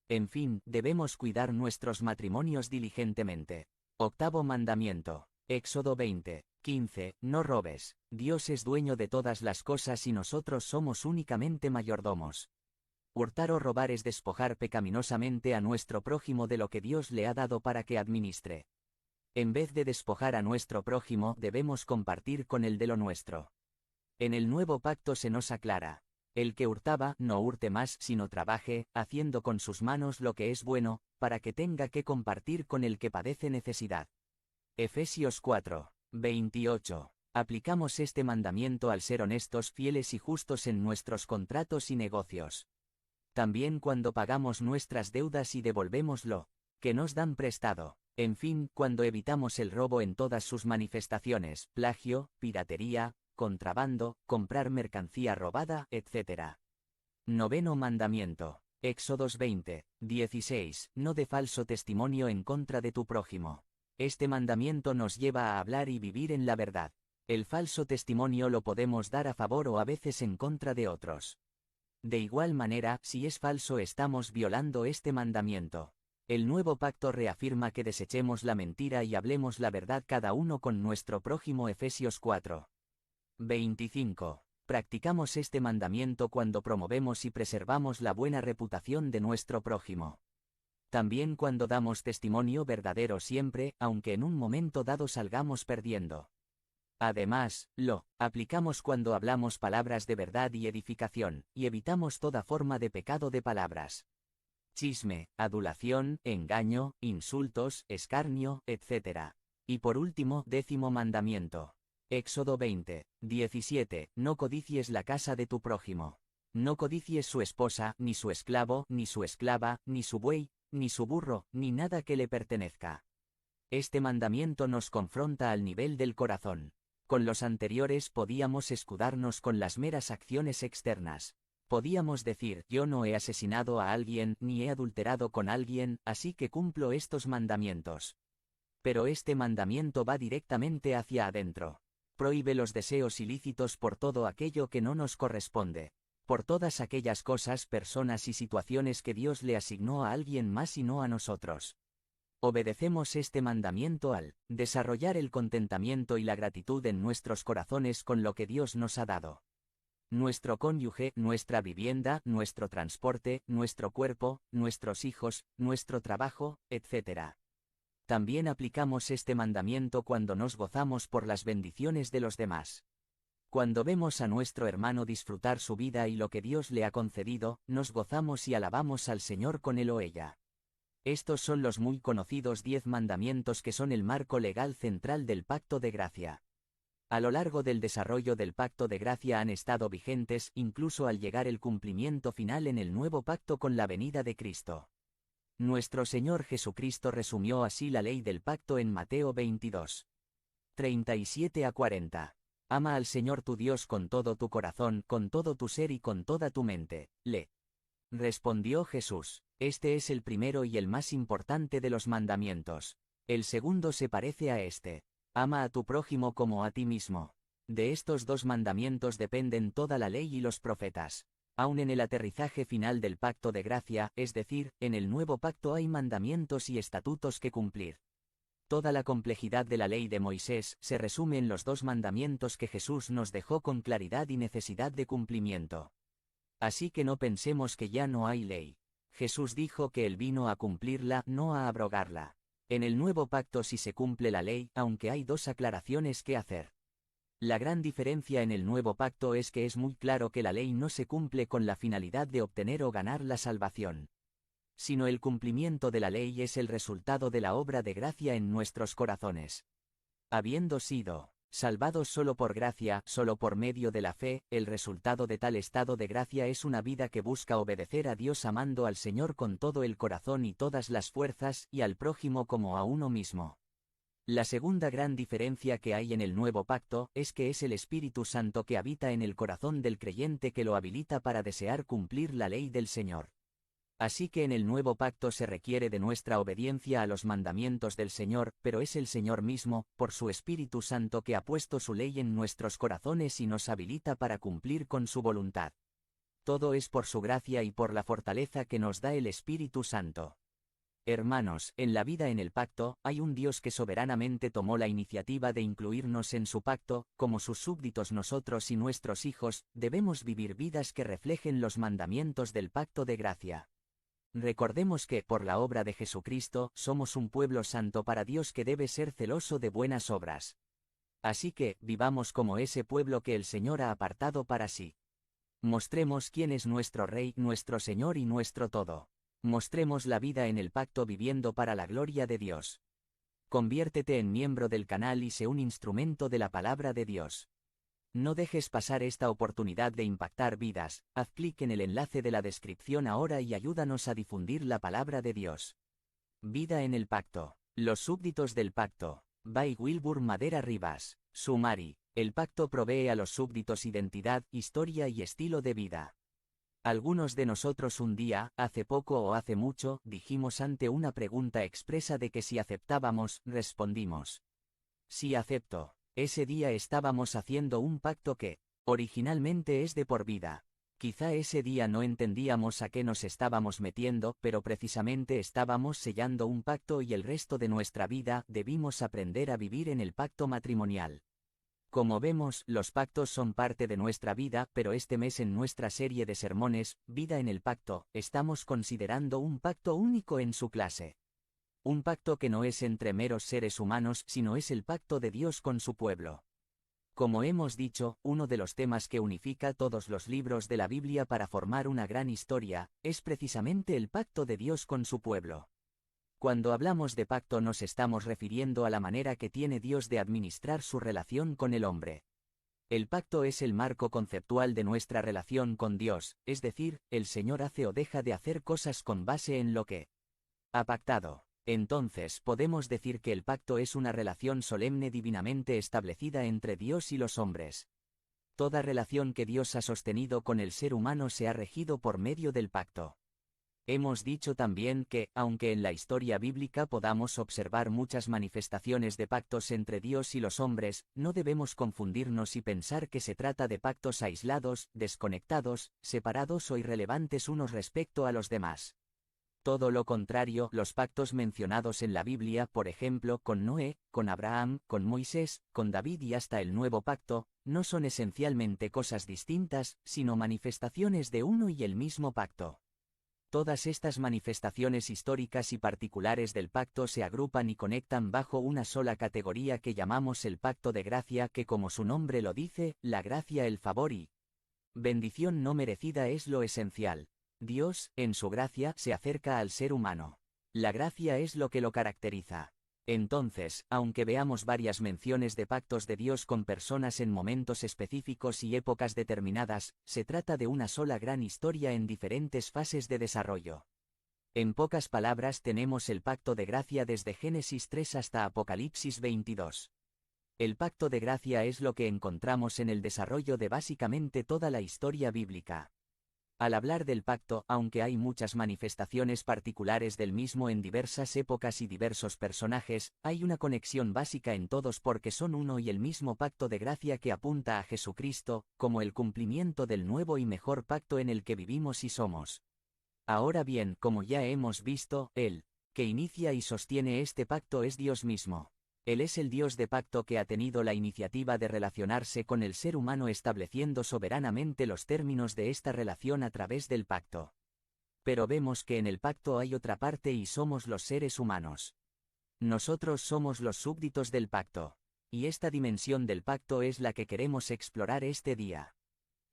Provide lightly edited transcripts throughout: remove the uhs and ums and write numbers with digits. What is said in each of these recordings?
En fin, debemos cuidar nuestros matrimonios diligentemente. Octavo mandamiento. Éxodo 20:15. No robes. Dios es dueño de todas las cosas y nosotros somos únicamente mayordomos. Hurtar o robar es despojar pecaminosamente a nuestro prójimo de lo que Dios le ha dado para que administre. En vez de despojar a nuestro prójimo, debemos compartir con él de lo nuestro. En el nuevo pacto se nos aclara: el que hurtaba, no hurte más, sino trabaje, haciendo con sus manos lo que es bueno, para que tenga que compartir con el que padece necesidad. Efesios 4:28. Aplicamos este mandamiento al ser honestos, fieles y justos en nuestros contratos y negocios. También cuando pagamos nuestras deudas y devolvemos lo que nos dan prestado. En fin, cuando evitamos el robo en todas sus manifestaciones: plagio, piratería, contrabando, comprar mercancía robada, etc. Noveno mandamiento. Éxodos 20:16. No dé falso testimonio en contra de tu prójimo. Este mandamiento nos lleva a hablar y vivir en la verdad. El falso testimonio lo podemos dar a favor o a veces en contra de otros. De igual manera, si es falso, estamos violando este mandamiento. El nuevo pacto reafirma que desechemos la mentira y hablemos la verdad cada uno con nuestro prójimo. Efesios 4:25. Practicamos este mandamiento cuando promovemos y preservamos la buena reputación de nuestro prójimo. También cuando damos testimonio verdadero siempre, aunque en un momento dado salgamos perdiendo. Además, lo aplicamos cuando hablamos palabras de verdad y edificación, y evitamos toda forma de pecado de palabras: chisme, adulación, engaño, insultos, escarnio, etc. Y por último, décimo mandamiento. Éxodo 20:17. No codicies la casa de tu prójimo. No codicies su esposa, ni su esclavo, ni su esclava, ni su buey, ni su burro, ni nada que le pertenezca. Este mandamiento nos confronta al nivel del corazón. Con los anteriores podíamos escudarnos con las meras acciones externas. Podíamos decir: yo no he asesinado a alguien, ni he adulterado con alguien, así que cumplo estos mandamientos. Pero este mandamiento va directamente hacia adentro. Prohíbe los deseos ilícitos por todo aquello que no nos corresponde. Por todas aquellas cosas, personas y situaciones que Dios le asignó a alguien más y no a nosotros. Obedecemos este mandamiento al desarrollar el contentamiento y la gratitud en nuestros corazones con lo que Dios nos ha dado. Nuestro cónyuge, nuestra vivienda, nuestro transporte, nuestro cuerpo, nuestros hijos, nuestro trabajo, etc. También aplicamos este mandamiento cuando nos gozamos por las bendiciones de los demás. Cuando vemos a nuestro hermano disfrutar su vida y lo que Dios le ha concedido, nos gozamos y alabamos al Señor con él o ella. Estos son los muy conocidos 10 mandamientos que son el marco legal central del Pacto de Gracia. A lo largo del desarrollo del Pacto de Gracia han estado vigentes, incluso al llegar el cumplimiento final en el nuevo pacto con la venida de Cristo. Nuestro Señor Jesucristo resumió así la ley del pacto en Mateo 22:37-40. Ama al Señor tu Dios con todo tu corazón, con todo tu ser y con toda tu mente. Le respondió Jesús: este es el primero y el más importante de los mandamientos. El segundo se parece a este: ama a tu prójimo como a ti mismo. De estos dos mandamientos dependen toda la ley y los profetas. Aun en el aterrizaje final del pacto de gracia, es decir, en el nuevo pacto, hay mandamientos y estatutos que cumplir. Toda la complejidad de la ley de Moisés se resume en los dos mandamientos que Jesús nos dejó con claridad y necesidad de cumplimiento. Así que no pensemos que ya no hay ley. Jesús dijo que Él vino a cumplirla, no a abrogarla. En el nuevo pacto sí se cumple la ley, aunque hay dos aclaraciones que hacer. La gran diferencia en el nuevo pacto es que es muy claro que la ley no se cumple con la finalidad de obtener o ganar la salvación, sino el cumplimiento de la ley es el resultado de la obra de gracia en nuestros corazones. Habiendo sido salvados solo por gracia, solo por medio de la fe, el resultado de tal estado de gracia es una vida que busca obedecer a Dios amando al Señor con todo el corazón y todas las fuerzas, y al prójimo como a uno mismo. La segunda gran diferencia que hay en el nuevo pacto es que es el Espíritu Santo que habita en el corazón del creyente que lo habilita para desear cumplir la ley del Señor. Así que en el nuevo pacto se requiere de nuestra obediencia a los mandamientos del Señor, pero es el Señor mismo, por su Espíritu Santo, que ha puesto su ley en nuestros corazones y nos habilita para cumplir con su voluntad. Todo es por su gracia y por la fortaleza que nos da el Espíritu Santo. Hermanos, en la vida en el pacto, hay un Dios que soberanamente tomó la iniciativa de incluirnos en su pacto, como sus súbditos nosotros y nuestros hijos, debemos vivir vidas que reflejen los mandamientos del pacto de gracia. Recordemos que, por la obra de Jesucristo, somos un pueblo santo para Dios que debe ser celoso de buenas obras. Así que, vivamos como ese pueblo que el Señor ha apartado para sí. Mostremos quién es nuestro Rey, nuestro Señor y nuestro todo. Mostremos la vida en el pacto viviendo para la gloria de Dios. Conviértete en miembro del canal y sé un instrumento de la palabra de Dios. No dejes pasar esta oportunidad de impactar vidas, haz clic en el enlace de la descripción ahora y ayúdanos a difundir la palabra de Dios. Vida en el pacto. Los súbditos del pacto. By Wilbur Madera Rivas. Sumari. El pacto provee a los súbditos identidad, historia y estilo de vida. Algunos de nosotros un día, hace poco o hace mucho, dijimos ante una pregunta expresa de que si aceptábamos, respondimos: sí acepto. Ese día estábamos haciendo un pacto que, originalmente es de por vida. Quizá ese día no entendíamos a qué nos estábamos metiendo, pero precisamente estábamos sellando un pacto y el resto de nuestra vida debimos aprender a vivir en el pacto matrimonial. Como vemos, los pactos son parte de nuestra vida, pero este mes en nuestra serie de sermones, Vida en el Pacto, estamos considerando un pacto único en su clase. Un pacto que no es entre meros seres humanos, sino es el pacto de Dios con su pueblo. Como hemos dicho, uno de los temas que unifica todos los libros de la Biblia para formar una gran historia, es precisamente el pacto de Dios con su pueblo. Cuando hablamos de pacto nos estamos refiriendo a la manera que tiene Dios de administrar su relación con el hombre. El pacto es el marco conceptual de nuestra relación con Dios, es decir, el Señor hace o deja de hacer cosas con base en lo que ha pactado. Entonces podemos decir que el pacto es una relación solemne divinamente establecida entre Dios y los hombres. Toda relación que Dios ha sostenido con el ser humano se ha regido por medio del pacto. Hemos dicho también que, aunque en la historia bíblica podamos observar muchas manifestaciones de pactos entre Dios y los hombres, no debemos confundirnos y pensar que se trata de pactos aislados, desconectados, separados o irrelevantes unos respecto a los demás. Todo lo contrario, los pactos mencionados en la Biblia, por ejemplo, con Noé, con Abraham, con Moisés, con David y hasta el Nuevo Pacto, no son esencialmente cosas distintas, sino manifestaciones de uno y el mismo pacto. Todas estas manifestaciones históricas y particulares del pacto se agrupan y conectan bajo una sola categoría que llamamos el pacto de gracia, que como su nombre lo dice, la gracia, el favor y bendición no merecida es lo esencial. Dios, en su gracia, se acerca al ser humano. La gracia es lo que lo caracteriza. Entonces, aunque veamos varias menciones de pactos de Dios con personas en momentos específicos y épocas determinadas, se trata de una sola gran historia en diferentes fases de desarrollo. En pocas palabras tenemos el pacto de gracia desde Génesis 3 hasta Apocalipsis 22. El pacto de gracia es lo que encontramos en el desarrollo de básicamente toda la historia bíblica. Al hablar del pacto, aunque hay muchas manifestaciones particulares del mismo en diversas épocas y diversos personajes, hay una conexión básica en todos porque son uno y el mismo pacto de gracia que apunta a Jesucristo, como el cumplimiento del nuevo y mejor pacto en el que vivimos y somos. Ahora bien, como ya hemos visto, Él, que inicia y sostiene este pacto es Dios mismo. Él es el Dios de pacto que ha tenido la iniciativa de relacionarse con el ser humano estableciendo soberanamente los términos de esta relación a través del pacto. Pero vemos que en el pacto hay otra parte y somos los seres humanos. Nosotros somos los súbditos del pacto. Y esta dimensión del pacto es la que queremos explorar este día.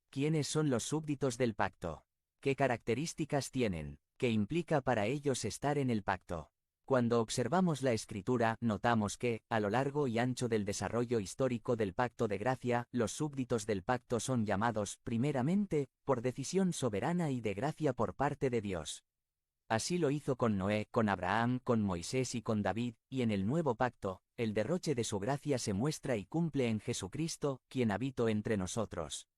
¿Quiénes son los súbditos del pacto? ¿Qué características tienen? ¿Qué implica para ellos estar en el pacto? Cuando observamos la Escritura, notamos que, a lo largo y ancho del desarrollo histórico del pacto de gracia, los súbditos del pacto son llamados, primeramente, por decisión soberana y de gracia por parte de Dios. Así lo hizo con Noé, con Abraham, con Moisés y con David, y en el nuevo pacto, el derroche de su gracia se muestra y cumple en Jesucristo, quien habitó entre nosotros.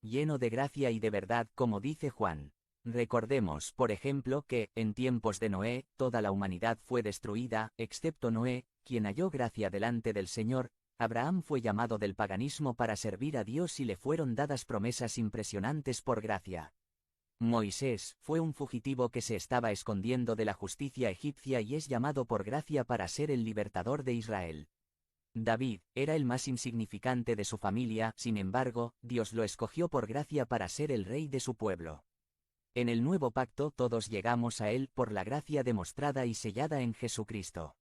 Lleno de gracia y de verdad, como dice Juan. Recordemos, por ejemplo, que, en tiempos de Noé, toda la humanidad fue destruida, excepto Noé, quien halló gracia delante del Señor. Abraham fue llamado del paganismo para servir a Dios y le fueron dadas promesas impresionantes por gracia. Moisés fue un fugitivo que se estaba escondiendo de la justicia egipcia y es llamado por gracia para ser el libertador de Israel. David era el más insignificante de su familia, sin embargo, Dios lo escogió por gracia para ser el rey de su pueblo. En el nuevo pacto todos llegamos a él por la gracia demostrada y sellada en Jesucristo.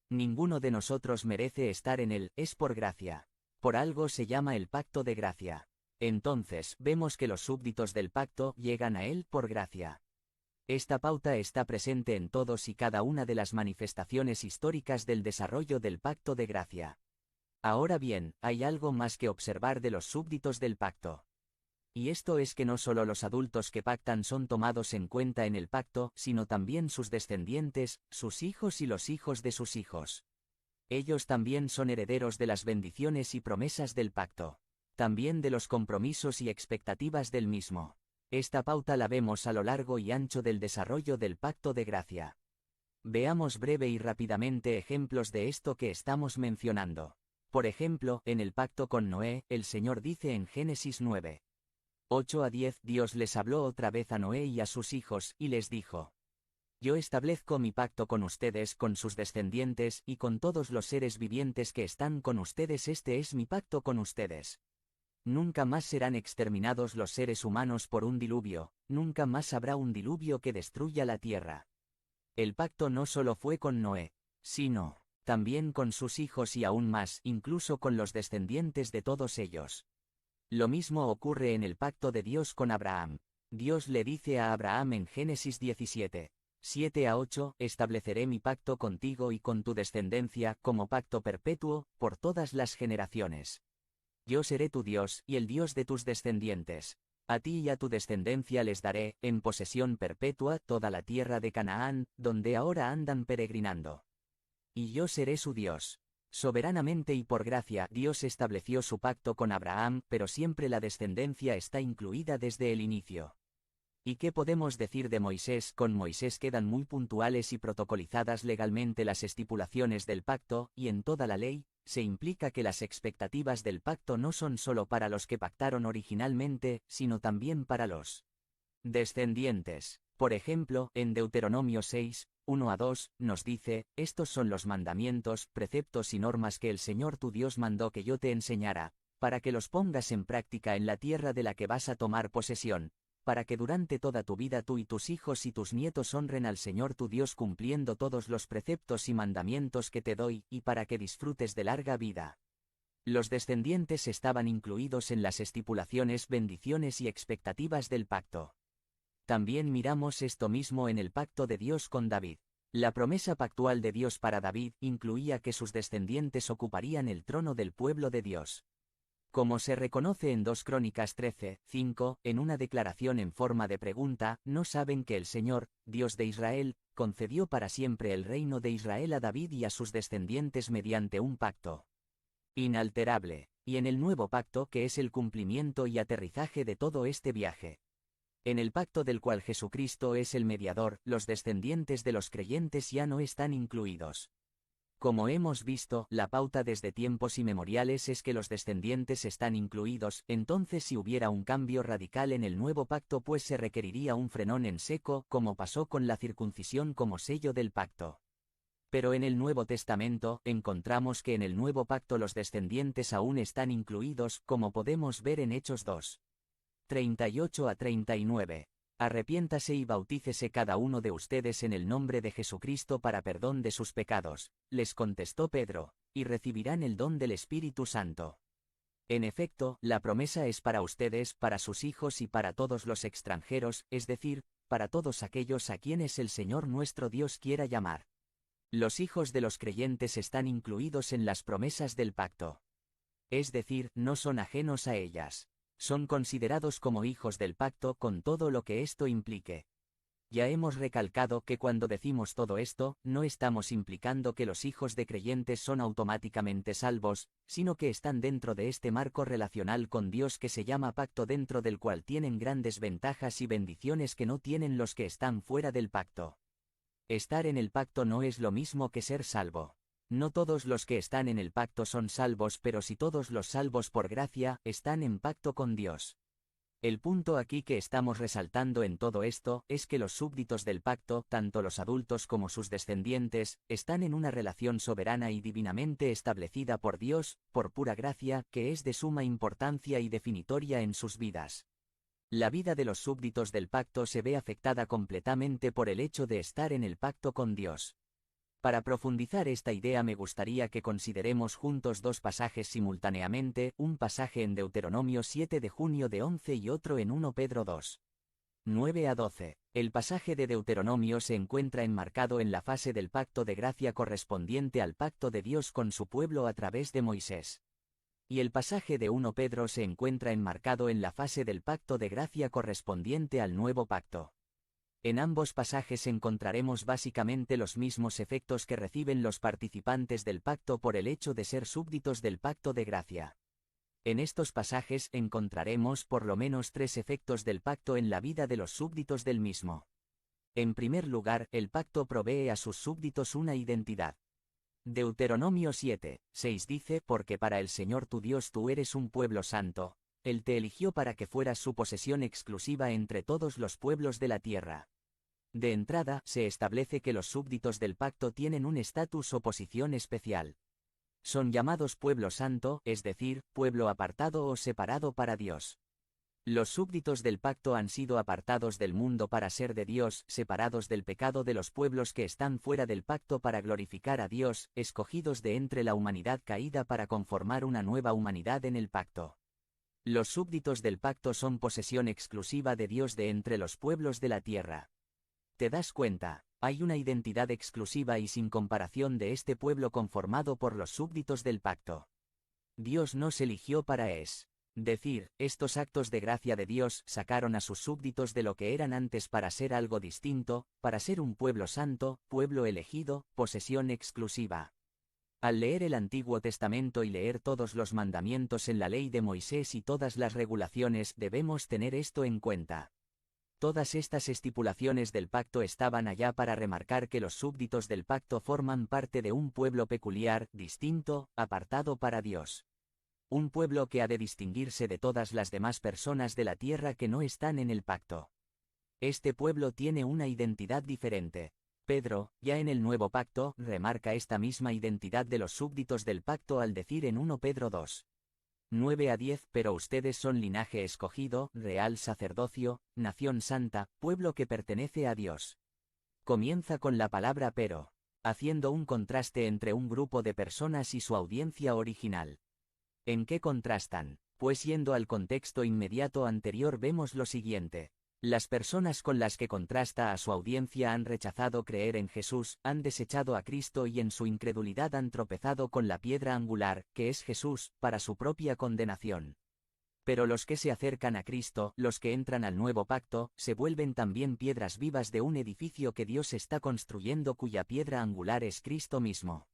Ninguno de nosotros merece estar en él, es por gracia. Por algo se llama el pacto de gracia. Entonces vemos que los súbditos del pacto llegan a él por gracia. Esta pauta está presente en todos y cada una de las manifestaciones históricas del desarrollo del pacto de gracia. Ahora bien, hay algo más que observar de los súbditos del pacto. Y esto es que no solo los adultos que pactan son tomados en cuenta en el pacto, sino también sus descendientes, sus hijos y los hijos de sus hijos. Ellos también son herederos de las bendiciones y promesas del pacto. También de los compromisos y expectativas del mismo. Esta pauta la vemos a lo largo y ancho del desarrollo del pacto de gracia. Veamos breve y rápidamente ejemplos de esto que estamos mencionando. Por ejemplo, en el pacto con Noé, el Señor dice en Génesis 9. 8 a 10, Dios les habló otra vez a Noé y a sus hijos, y les dijo: Yo establezco mi pacto con ustedes, con sus descendientes, y con todos los seres vivientes que están con ustedes. Este es mi pacto con ustedes. Nunca más serán exterminados los seres humanos por un diluvio, nunca más habrá un diluvio que destruya la tierra. El pacto no solo fue con Noé, sino también con sus hijos y aún más, incluso con los descendientes de todos ellos. Lo mismo ocurre en el pacto de Dios con Abraham. Dios le dice a Abraham en Génesis 17, 7 a 8, estableceré mi pacto contigo y con tu descendencia como pacto perpetuo, por todas las generaciones. Yo seré tu Dios, y el Dios de tus descendientes. A ti y a tu descendencia les daré, en posesión perpetua, toda la tierra de Canaán, donde ahora andan peregrinando. Y yo seré su Dios. Soberanamente y por gracia, Dios estableció su pacto con Abraham, pero siempre la descendencia está incluida desde el inicio. ¿Y qué podemos decir de Moisés? Con Moisés quedan muy puntuales y protocolizadas legalmente las estipulaciones del pacto, y en toda la ley, se implica que las expectativas del pacto no son solo para los que pactaron originalmente, sino también para los descendientes. Por ejemplo, en Deuteronomio 6, 1 a 2, nos dice: estos son los mandamientos, preceptos y normas que el Señor tu Dios mandó que yo te enseñara, para que los pongas en práctica en la tierra de la que vas a tomar posesión, para que durante toda tu vida tú y tus hijos y tus nietos honren al Señor tu Dios cumpliendo todos los preceptos y mandamientos que te doy, y para que disfrutes de larga vida. Los descendientes estaban incluidos en las estipulaciones, bendiciones y expectativas del pacto. También miramos esto mismo en el pacto de Dios con David. La promesa pactual de Dios para David incluía que sus descendientes ocuparían el trono del pueblo de Dios. Como se reconoce en 2 Crónicas 13, 5, en una declaración en forma de pregunta, ¿no saben que el Señor, Dios de Israel, concedió para siempre el reino de Israel a David y a sus descendientes mediante un pacto inalterable, y en el nuevo pacto que es el cumplimiento y aterrizaje de todo este viaje? En el pacto del cual Jesucristo es el mediador, los descendientes de los creyentes ya no están incluidos. Como hemos visto, la pauta desde tiempos inmemoriales es que los descendientes están incluidos. Entonces, si hubiera un cambio radical en el nuevo pacto, pues se requeriría un frenón en seco, como pasó con la circuncisión como sello del pacto. Pero en el Nuevo Testamento, encontramos que en el nuevo pacto los descendientes aún están incluidos, como podemos ver en Hechos 2. 38 a 39. Arrepiéntase y bautícese cada uno de ustedes en el nombre de Jesucristo para perdón de sus pecados, les contestó Pedro, y recibirán el don del Espíritu Santo. En efecto, la promesa es para ustedes, para sus hijos y para todos los extranjeros, es decir, para todos aquellos a quienes el Señor nuestro Dios quiera llamar. Los hijos de los creyentes están incluidos en las promesas del pacto. Es decir, no son ajenos a ellas. Son considerados como hijos del pacto con todo lo que esto implique. Ya hemos recalcado que cuando decimos todo esto, no estamos implicando que los hijos de creyentes son automáticamente salvos, sino que están dentro de este marco relacional con Dios que se llama pacto, dentro del cual tienen grandes ventajas y bendiciones que no tienen los que están fuera del pacto. Estar en el pacto no es lo mismo que ser salvo. No todos los que están en el pacto son salvos, pero si todos los salvos por gracia están en pacto con Dios. El punto aquí que estamos resaltando en todo esto es que los súbditos del pacto, tanto los adultos como sus descendientes, están en una relación soberana y divinamente establecida por Dios, por pura gracia, que es de suma importancia y definitoria en sus vidas. La vida de los súbditos del pacto se ve afectada completamente por el hecho de estar en el pacto con Dios. Para profundizar esta idea me gustaría que consideremos juntos dos pasajes simultáneamente, un pasaje en Deuteronomio 7 de junio de 11 y otro en 1 Pedro 2. 9 a 12. El pasaje de Deuteronomio se encuentra enmarcado en la fase del pacto de gracia correspondiente al pacto de Dios con su pueblo a través de Moisés. Y el pasaje de 1 Pedro se encuentra enmarcado en la fase del pacto de gracia correspondiente al nuevo pacto. En ambos pasajes encontraremos básicamente los mismos efectos que reciben los participantes del pacto por el hecho de ser súbditos del pacto de gracia. En estos pasajes encontraremos por lo menos tres efectos del pacto en la vida de los súbditos del mismo. En primer lugar, el pacto provee a sus súbditos una identidad. Deuteronomio 7, 6 dice: porque para el Señor tu Dios tú eres un pueblo santo, Él te eligió para que fueras su posesión exclusiva entre todos los pueblos de la tierra. De entrada, se establece que los súbditos del pacto tienen un estatus o posición especial. Son llamados pueblo santo, es decir, pueblo apartado o separado para Dios. Los súbditos del pacto han sido apartados del mundo para ser de Dios, separados del pecado de los pueblos que están fuera del pacto para glorificar a Dios, escogidos de entre la humanidad caída para conformar una nueva humanidad en el pacto. Los súbditos del pacto son posesión exclusiva de Dios de entre los pueblos de la tierra. ¿Te das cuenta? Hay una identidad exclusiva y sin comparación de este pueblo conformado por los súbditos del pacto. Dios nos eligió para decir, estos actos de gracia de Dios sacaron a sus súbditos de lo que eran antes para ser algo distinto, para ser un pueblo santo, pueblo elegido, posesión exclusiva. Al leer el Antiguo Testamento y leer todos los mandamientos en la ley de Moisés y todas las regulaciones, debemos tener esto en cuenta. Todas estas estipulaciones del pacto estaban allá para remarcar que los súbditos del pacto forman parte de un pueblo peculiar, distinto, apartado para Dios. Un pueblo que ha de distinguirse de todas las demás personas de la tierra que no están en el pacto. Este pueblo tiene una identidad diferente. Pedro, ya en el nuevo pacto, remarca esta misma identidad de los súbditos del pacto al decir en 1 Pedro 2. 9 a 10, pero ustedes son linaje escogido, real sacerdocio, nación santa, pueblo que pertenece a Dios. Comienza con la palabra pero, haciendo un contraste entre un grupo de personas y su audiencia original. ¿En qué contrastan? Pues yendo al contexto inmediato anterior vemos lo siguiente. Las personas con las que contrasta a su audiencia han rechazado creer en Jesús, han desechado a Cristo y en su incredulidad han tropezado con la piedra angular, que es Jesús, para su propia condenación. Pero los que se acercan a Cristo, los que entran al nuevo pacto, se vuelven también piedras vivas de un edificio que Dios está construyendo cuya piedra angular es Cristo mismo.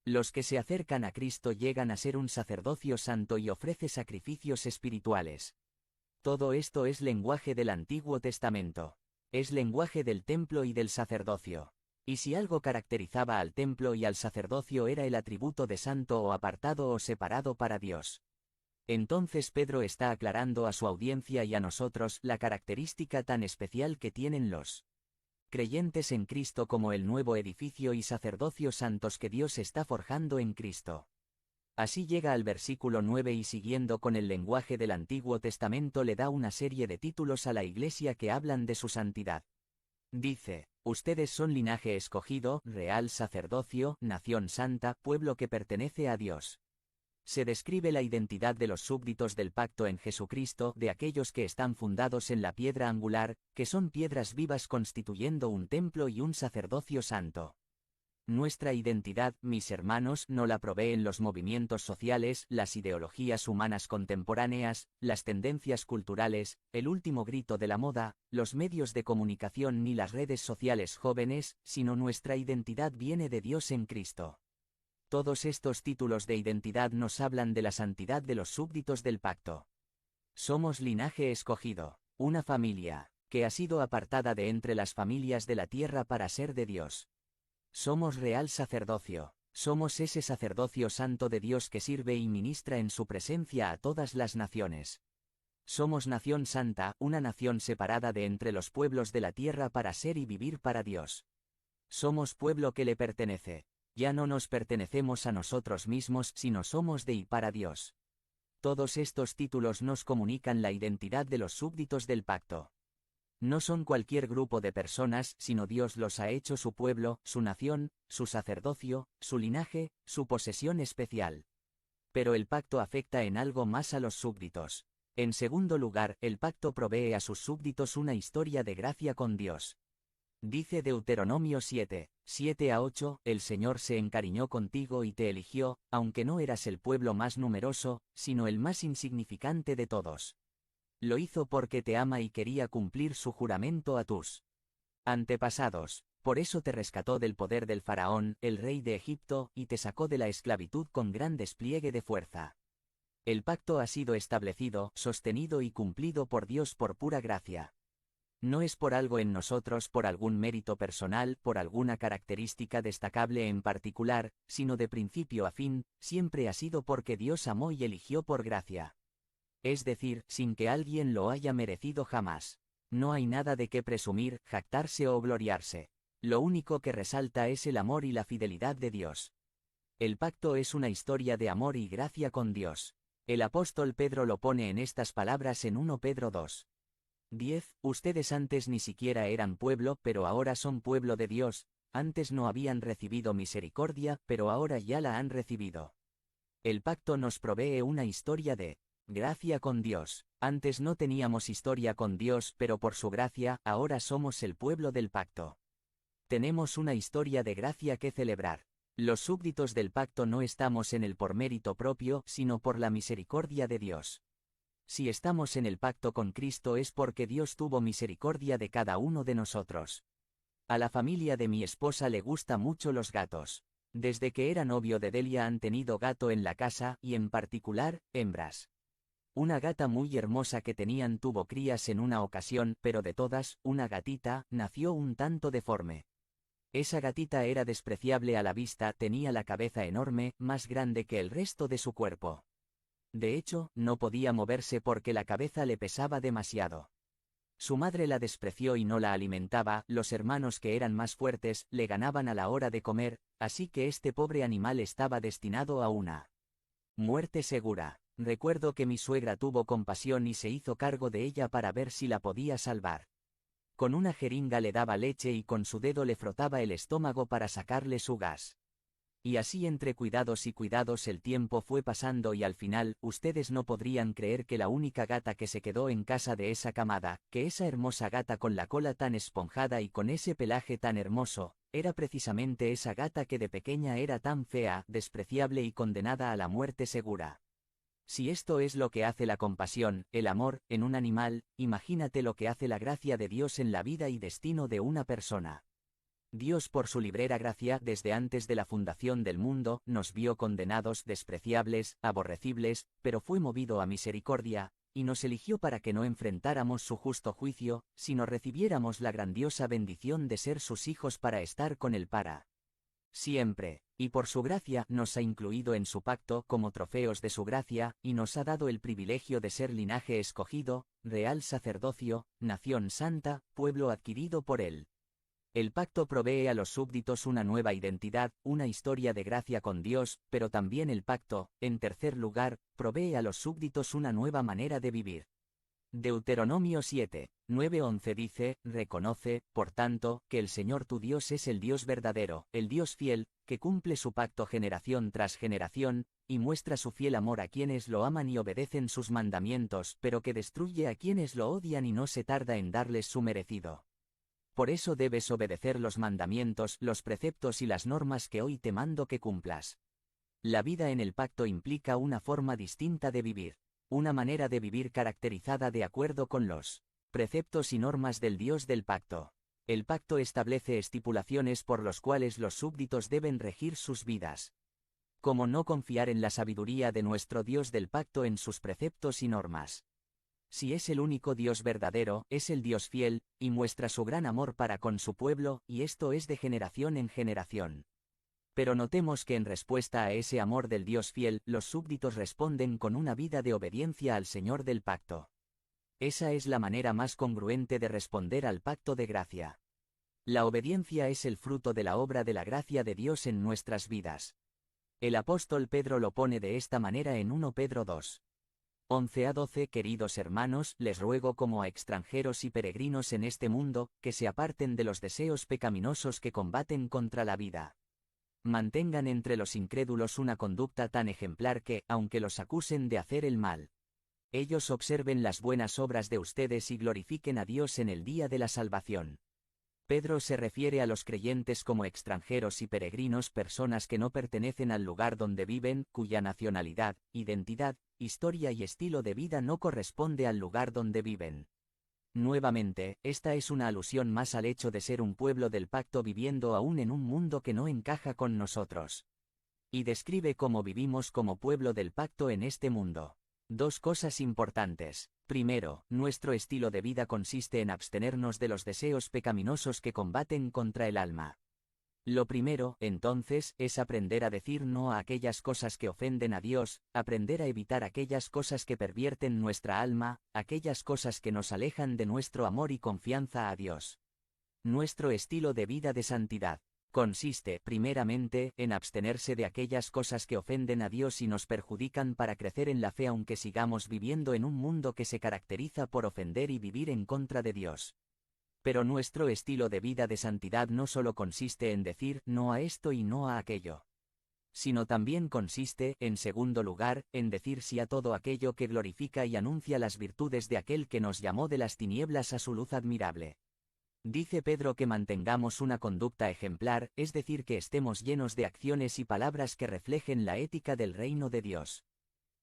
Los que se acercan a Cristo llegan a ser un sacerdocio santo y ofrece sacrificios espirituales. Todo esto es lenguaje del Antiguo Testamento. Es lenguaje del templo y del sacerdocio. Y si algo caracterizaba al templo y al sacerdocio era el atributo de santo o apartado o separado para Dios. Entonces Pedro está aclarando a su audiencia y a nosotros la característica tan especial que tienen los creyentes en Cristo como el nuevo edificio y sacerdocio santos que Dios está forjando en Cristo. Así llega al versículo 9 y siguiendo con el lenguaje del Antiguo Testamento le da una serie de títulos a la Iglesia que hablan de su santidad. Dice, ustedes son linaje escogido, real sacerdocio, nación santa, pueblo que pertenece a Dios. Se describe la identidad de los súbditos del pacto en Jesucristo, de aquellos que están fundados en la piedra angular, que son piedras vivas constituyendo un templo y un sacerdocio santo. Nuestra identidad, mis hermanos, no la proveen los movimientos sociales, las ideologías humanas contemporáneas, las tendencias culturales, el último grito de la moda, los medios de comunicación ni las redes sociales jóvenes, sino nuestra identidad viene de Dios en Cristo. Todos estos títulos de identidad nos hablan de la santidad de los súbditos del pacto. Somos linaje escogido, una familia, que ha sido apartada de entre las familias de la tierra para ser de Dios. Somos real sacerdocio, somos ese sacerdocio santo de Dios que sirve y ministra en su presencia a todas las naciones. Somos nación santa, una nación separada de entre los pueblos de la tierra para ser y vivir para Dios. Somos pueblo que le pertenece. Ya no nos pertenecemos a nosotros mismos, sino somos de y para Dios. Todos estos títulos nos comunican la identidad de los súbditos del pacto. No son cualquier grupo de personas, sino Dios los ha hecho su pueblo, su nación, su sacerdocio, su linaje, su posesión especial. Pero el pacto afecta en algo más a los súbditos. En segundo lugar, el pacto provee a sus súbditos una historia de gracia con Dios. Dice Deuteronomio 7, 7-8, el Señor se encariñó contigo y te eligió, aunque no eras el pueblo más numeroso, sino el más insignificante de todos. Lo hizo porque te ama y quería cumplir su juramento a tus antepasados. Por eso te rescató del poder del faraón, el rey de Egipto, y te sacó de la esclavitud con gran despliegue de fuerza. El pacto ha sido establecido, sostenido y cumplido por Dios por pura gracia. No es por algo en nosotros, por algún mérito personal, por alguna característica destacable en particular, sino de principio a fin, siempre ha sido porque Dios amó y eligió por gracia. Es decir, sin que alguien lo haya merecido jamás. No hay nada de qué presumir, jactarse o gloriarse. Lo único que resalta es el amor y la fidelidad de Dios. El pacto es una historia de amor y gracia con Dios. El apóstol Pedro lo pone en estas palabras en 1 Pedro 2. 10. Ustedes antes ni siquiera eran pueblo, pero ahora son pueblo de Dios, antes no habían recibido misericordia, pero ahora ya la han recibido. El pacto nos provee una historia de gracia con Dios. Antes no teníamos historia con Dios, pero por su gracia, ahora somos el pueblo del pacto. Tenemos una historia de gracia que celebrar. Los súbditos del pacto no estamos en él por mérito propio, sino por la misericordia de Dios. Si estamos en el pacto con Cristo es porque Dios tuvo misericordia de cada uno de nosotros. A la familia de mi esposa le gustan mucho los gatos. Desde que era novio de Delia han tenido gato en la casa, y en particular, hembras. Una gata muy hermosa que tenían tuvo crías en una ocasión, pero de todas, una gatita, nació un tanto deforme. Esa gatita era despreciable a la vista, tenía la cabeza enorme, más grande que el resto de su cuerpo. De hecho, no podía moverse porque la cabeza le pesaba demasiado. Su madre la despreció y no la alimentaba, los hermanos que eran más fuertes, le ganaban a la hora de comer, así que este pobre animal estaba destinado a una muerte segura. Recuerdo que mi suegra tuvo compasión y se hizo cargo de ella para ver si la podía salvar. Con una jeringa le daba leche y con su dedo le frotaba el estómago para sacarle su gas. Y así entre cuidados y cuidados el tiempo fue pasando y al final, ustedes no podrían creer que la única gata que se quedó en casa de esa camada, que esa hermosa gata con la cola tan esponjada y con ese pelaje tan hermoso, era precisamente esa gata que de pequeña era tan fea, despreciable y condenada a la muerte segura. Si esto es lo que hace la compasión, el amor, en un animal, imagínate lo que hace la gracia de Dios en la vida y destino de una persona. Dios por su librera gracia, desde antes de la fundación del mundo, nos vio condenados, despreciables, aborrecibles, pero fue movido a misericordia, y nos eligió para que no enfrentáramos su justo juicio, sino recibiéramos la grandiosa bendición de ser sus hijos para estar con él para siempre, y por su gracia nos ha incluido en su pacto como trofeos de su gracia, y nos ha dado el privilegio de ser linaje escogido, real sacerdocio, nación santa, pueblo adquirido por él. El pacto provee a los súbditos una nueva identidad, una historia de gracia con Dios, pero también el pacto, en tercer lugar, provee a los súbditos una nueva manera de vivir. Deuteronomio 7, 9-11 dice, reconoce, por tanto, que el Señor tu Dios es el Dios verdadero, el Dios fiel, que cumple su pacto generación tras generación, y muestra su fiel amor a quienes lo aman y obedecen sus mandamientos, pero que destruye a quienes lo odian y no se tarda en darles su merecido. Por eso debes obedecer los mandamientos, los preceptos y las normas que hoy te mando que cumplas. La vida en el pacto implica una forma distinta de vivir. Una manera de vivir caracterizada de acuerdo con los preceptos y normas del Dios del pacto. El pacto establece estipulaciones por los cuales los súbditos deben regir sus vidas. ¿Cómo no confiar en la sabiduría de nuestro Dios del pacto en sus preceptos y normas? Si es el único Dios verdadero, es el Dios fiel, y muestra su gran amor para con su pueblo, y esto es de generación en generación. Pero notemos que en respuesta a ese amor del Dios fiel, los súbditos responden con una vida de obediencia al Señor del pacto. Esa es la manera más congruente de responder al pacto de gracia. La obediencia es el fruto de la obra de la gracia de Dios en nuestras vidas. El apóstol Pedro lo pone de esta manera en 1 Pedro 2. 11 a 12. Queridos hermanos, les ruego como a extranjeros y peregrinos en este mundo, que se aparten de los deseos pecaminosos que combaten contra la vida. Mantengan entre los incrédulos una conducta tan ejemplar que, aunque los acusen de hacer el mal, ellos observen las buenas obras de ustedes y glorifiquen a Dios en el día de la salvación. Pedro se refiere a los creyentes como extranjeros y peregrinos, personas que no pertenecen al lugar donde viven, cuya nacionalidad, identidad, historia y estilo de vida no corresponde al lugar donde viven. Nuevamente, esta es una alusión más al hecho de ser un pueblo del pacto viviendo aún en un mundo que no encaja con nosotros. Y describe cómo vivimos como pueblo del pacto en este mundo. Dos cosas importantes. Primero, nuestro estilo de vida consiste en abstenernos de los deseos pecaminosos que combaten contra el alma. Lo primero, entonces, es aprender a decir no a aquellas cosas que ofenden a Dios, aprender a evitar aquellas cosas que pervierten nuestra alma, aquellas cosas que nos alejan de nuestro amor y confianza a Dios. Nuestro estilo de vida de santidad consiste, primeramente, en abstenerse de aquellas cosas que ofenden a Dios y nos perjudican para crecer en la fe aunque sigamos viviendo en un mundo que se caracteriza por ofender y vivir en contra de Dios. Pero nuestro estilo de vida de santidad no solo consiste en decir no a esto y no a aquello, sino también consiste, en segundo lugar, en decir sí a todo aquello que glorifica y anuncia las virtudes de aquel que nos llamó de las tinieblas a su luz admirable. Dice Pedro que mantengamos una conducta ejemplar, es decir, que estemos llenos de acciones y palabras que reflejen la ética del reino de Dios.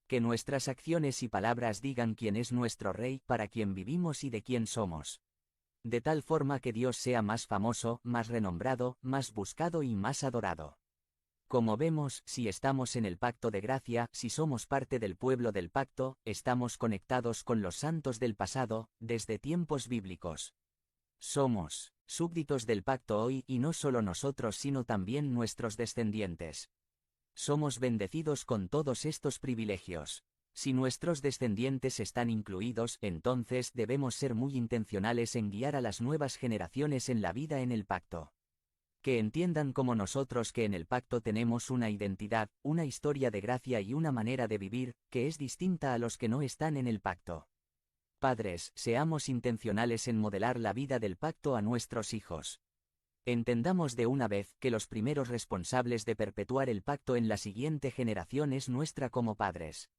Que nuestras acciones y palabras digan quién es nuestro Rey, para quién vivimos y de quién somos. De tal forma que Dios sea más famoso, más renombrado, más buscado y más adorado. Como vemos, si estamos en el pacto de gracia, si somos parte del pueblo del pacto, estamos conectados con los santos del pasado, desde tiempos bíblicos. Somos súbditos del pacto hoy, y no solo nosotros sino también nuestros descendientes. Somos bendecidos con todos estos privilegios. Si nuestros descendientes están incluidos, entonces debemos ser muy intencionales en guiar a las nuevas generaciones en la vida en el pacto. Que entiendan como nosotros que en el pacto tenemos una identidad, una historia de gracia y una manera de vivir, que es distinta a los que no están en el pacto. Padres, seamos intencionales en modelar la vida del pacto a nuestros hijos. Entendamos de una vez que los primeros responsables de perpetuar el pacto en la siguiente generación es nuestra como padres.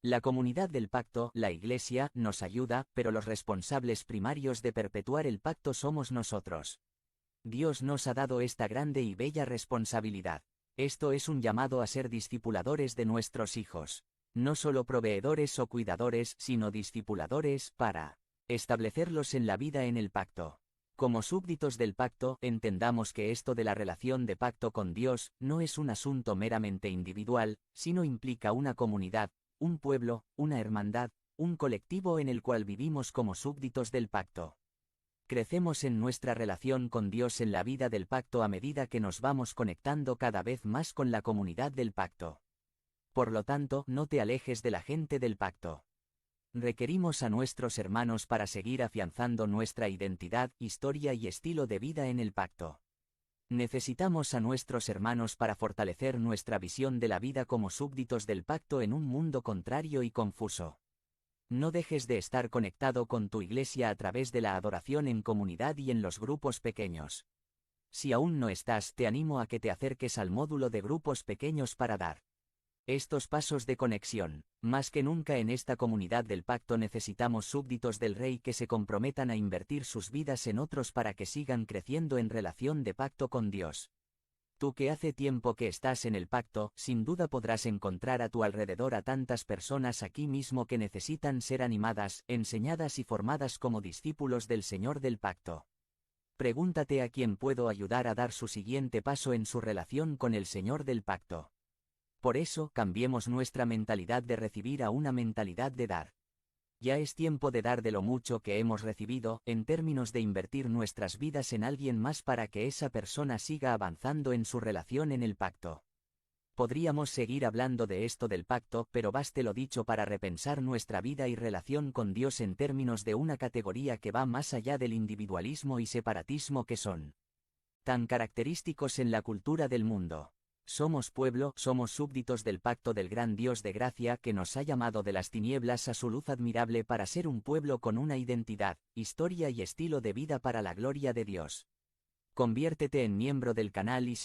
La comunidad del pacto, la Iglesia, nos ayuda, pero los responsables primarios de perpetuar el pacto somos nosotros. Dios nos ha dado esta grande y bella responsabilidad. Esto es un llamado a ser discipuladores de nuestros hijos. No solo proveedores o cuidadores, sino discipuladores, para establecerlos en la vida en el pacto. Como súbditos del pacto, entendamos que esto de la relación de pacto con Dios, no es un asunto meramente individual, sino implica una comunidad, un pueblo, una hermandad, un colectivo en el cual vivimos como súbditos del pacto. Crecemos en nuestra relación con Dios en la vida del pacto a medida que nos vamos conectando cada vez más con la comunidad del pacto. Por lo tanto, no te alejes de la gente del pacto. Requerimos a nuestros hermanos para seguir afianzando nuestra identidad, historia y estilo de vida en el pacto. Necesitamos a nuestros hermanos para fortalecer nuestra visión de la vida como súbditos del pacto en un mundo contrario y confuso. No dejes de estar conectado con tu iglesia a través de la adoración en comunidad y en los grupos pequeños. Si aún no estás, te animo a que te acerques al módulo de grupos pequeños para dar estos pasos de conexión. Más que nunca en esta comunidad del pacto necesitamos súbditos del Rey que se comprometan a invertir sus vidas en otros para que sigan creciendo en relación de pacto con Dios. Tú que hace tiempo que estás en el pacto, sin duda podrás encontrar a tu alrededor a tantas personas aquí mismo que necesitan ser animadas, enseñadas y formadas como discípulos del Señor del pacto. Pregúntate a quién puedo ayudar a dar su siguiente paso en su relación con el Señor del pacto. Por eso, cambiemos nuestra mentalidad de recibir a una mentalidad de dar. Ya es tiempo de dar de lo mucho que hemos recibido, en términos de invertir nuestras vidas en alguien más para que esa persona siga avanzando en su relación en el pacto. Podríamos seguir hablando de esto del pacto, pero baste lo dicho para repensar nuestra vida y relación con Dios en términos de una categoría que va más allá del individualismo y separatismo que son tan característicos en la cultura del mundo. Somos pueblo, somos súbditos del pacto del gran Dios de gracia que nos ha llamado de las tinieblas a su luz admirable para ser un pueblo con una identidad, historia y estilo de vida para la gloria de Dios. Conviértete en miembro del canal y